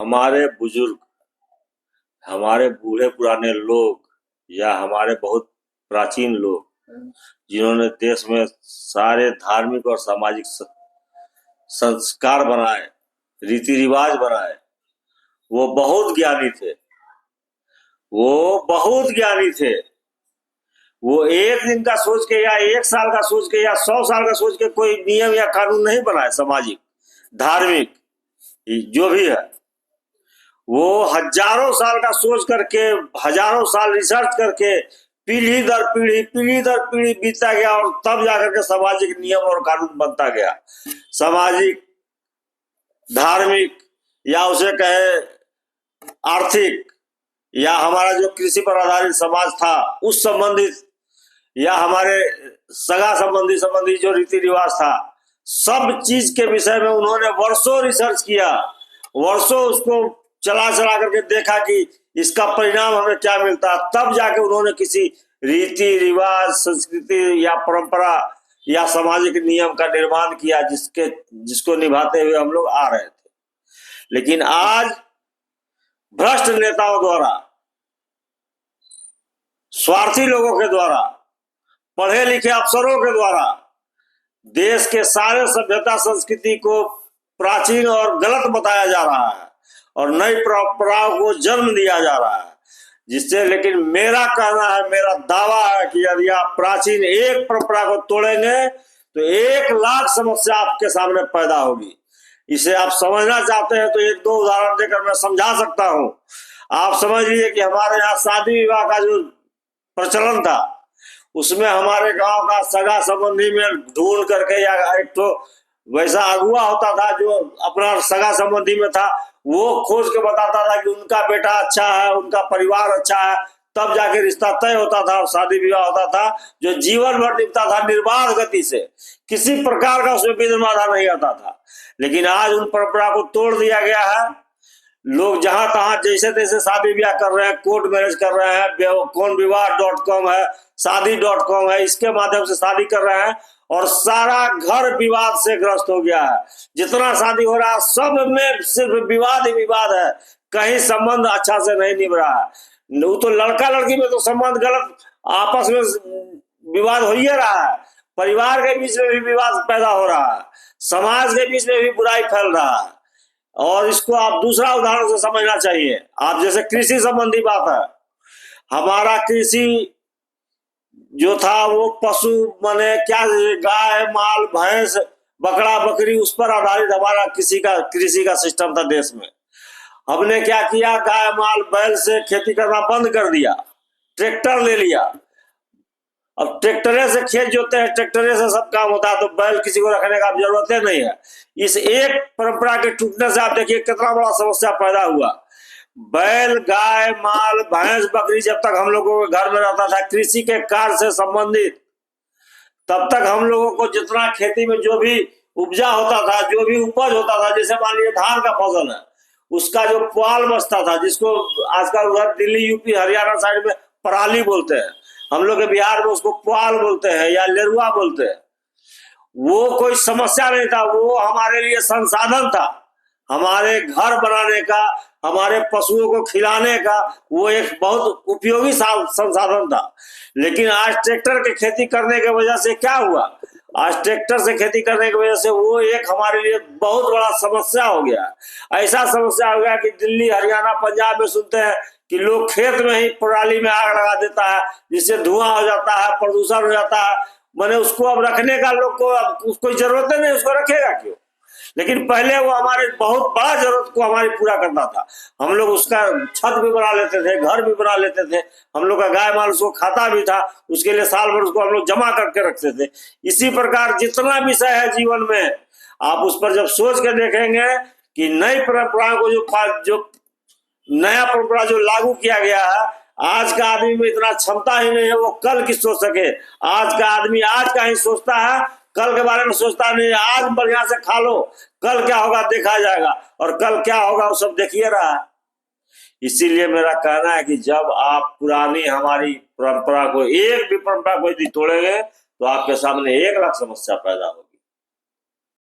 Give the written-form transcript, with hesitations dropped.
हमारे बुजुर्ग, हमारे बूढ़े पुराने लोग या हमारे बहुत प्राचीन लोग जिन्होंने देश में सारे धार्मिक और सामाजिक संस्कार बनाए, रीति रिवाज बनाए, वो बहुत ज्ञानी थे। वो बहुत ज्ञानी थे। वो एक दिन का सोच के या एक साल का सोच के या 100 साल का सोच के कोई नियम या कानून नहीं बनाए। सामाजिक, धार्मिक, जो भी है, वो हजारों साल का सोच करके, हजारों साल रिसर्च करके, पीढ़ी दर पीढ़ी बीतता गया और तब जाकर के सामाजिक नियम और कानून बनता गया। सामाजिक, धार्मिक, या उसे कहे आर्थिक, या हमारा जो कृषि पर आधारित समाज था उस संबंधित, या हमारे सगा संबंधी जो रीति रिवाज था, सब चीज के विषय में उन्होंने वर्षों रिसर्च किया, वर्षों उसको चला करके देखा कि इसका परिणाम हमें क्या मिलता है। तब जाके उन्होंने किसी रीति रिवाज, संस्कृति या परंपरा या सामाजिक नियम का निर्माण किया जिसको निभाते हुए हम लोग आ रहे थे। लेकिन आज भ्रष्ट नेताओं द्वारा, स्वार्थी लोगों के द्वारा, पढ़े लिखे अफसरों के द्वारा देश के सारे सभ्यता संस्कृति को प्राचीन और गलत बताया जा रहा है और नई परंपराओं को जन्म दिया जा रहा है। जिससे, लेकिन मेरा कहना है, मेरा दावा है कि यदि आप प्राचीन एक परंपरा को तोड़ेंगे तो 1 लाख समस्या आपके सामने पैदा होगी। इसे आप समझना चाहते हैं तो 1-2 उदाहरण देकर मैं समझा सकता हूं। आप समझ लीजिए कि हमारे यहाँ शादी विवाह का जो प्रचलन था, उसमें हमारे गांव का सगा संबंधी में ढूंढ करके, या एक तो वैसा अगुआ होता था जो अपना सगा संबंधी में था, वो खोज के बताता था कि उनका बेटा अच्छा है, उनका परिवार अच्छा है, तब जाके रिश्ता तय होता था और शादी विवाह होता था, जो जीवन भर निभता था निर्बाध गति से, किसी प्रकार का उसमें विघ्न बाधा नहीं आता था। लेकिन आज उन परंपरा को तोड़ दिया गया है। लोग जहां तहां जैसे तैसे शादी ब्याह कर रहे हैं, कोर्ट मैरिज कर रहे हैं, कौन विवाह.com है, शादी.com है, इसके माध्यम से शादी कर रहे हैं और सारा घर विवाद से ग्रस्त हो गया है। जितना शादी हो रहा है सब में सिर्फ विवाद ही विवाद है, कहीं संबंध अच्छा से नहीं निभ रहा है। वो तो लड़का लड़की में तो संबंध गलत, आपस में विवाद हो ही रहा है, परिवार के बीच में भी विवाद पैदा हो रहा है, समाज के बीच में भी बुराई फैल रहा है। और इसको आप दूसरा उदाहरण से समझना चाहिए। आप जैसे कृषि संबंधी बात है, हमारा कृषि जो था वो पशु माने क्या, गाय, माल, भैंस, बकरा, बकरी, उस पर आधारित हमारा कृषि का सिस्टम था देश में। हमने क्या किया, गाय, माल, बैल से खेती करना बंद कर दिया, ट्रैक्टर ले लिया। अब ट्रैक्टरे से खेत जोते हैं, ट्रैक्टरे से सब काम होता है, तो बैल किसी को रखने का जरूरत ही नहीं है। इस एक परंपरा के टूटने से आप देखिए कितना बड़ा समस्या पैदा हुआ। बैल, गाय, माल, भैंस, बकरी जब तक हम लोगों के घर में रहता था कृषि के कार्य से संबंधित, तब तक हम लोगों को जितना खेती में जो भी उपजा होता था, जो भी उपज होता था, जैसे मान लीजिए धान का फसल है, उसका जो पुआल बचता था, जिसको आजकल उधर दिल्ली, यूपी, हरियाणा साइड में पराली बोलते हैं, हम लोग के बिहार में उसको पुआल बोलते हैं या लेरुआ बोलते हैं। वो कोई समस्या नहीं था, वो हमारे लिए संसाधन था, हमारे घर बनाने का, हमारे पशुओं को खिलाने का, वो एक बहुत उपयोगी संसाधन था। लेकिन आज ट्रैक्टर की खेती करने की वजह से क्या हुआ, आज ट्रैक्टर से खेती करने की वजह से वो एक हमारे लिए बहुत बड़ा समस्या हो गया। ऐसा समस्या हो गया कि दिल्ली, हरियाणा, पंजाब में सुनते हैं कि लोग खेत में ही पराली में आग लगा देता है, जिससे धुआं हो जाता है, प्रदूषण हो जाता है। मैंने उसको अब रखने का लोग को अब उसको जरूरत नहीं, उसको रखेगा क्यों। लेकिन पहले वो हमारे बहुत बड़ा जरूरत को हमारी पूरा करता था। हम लोग उसका छत भी बना लेते थे, घर भी बना लेते थे, हम लोग का गाय माल उसको खाता भी था, उसके लिए साल भर उसको हम लोग जमा करके रखते थे। इसी प्रकार जितना विषय है जीवन में, आप उस पर जब सोच के देखेंगे कि नई परंपरा को जो नया परंपरा जो लागू किया गया है, आज का आदमी में इतना क्षमता ही नहीं है वो कल की सोच सके। आज का आदमी आज का ही सोचता है, कल के बारे में सोचता नहीं। आज बढ़िया से खा लो, कल क्या होगा देखा जाएगा, और कल क्या होगा वो सब देखिए रहा है। इसीलिए मेरा कहना है कि जब आप पुरानी हमारी परंपरा को, एक भी परंपरा को यदि तोड़ेंगे तो आपके सामने 1 लाख समस्या पैदा होगी।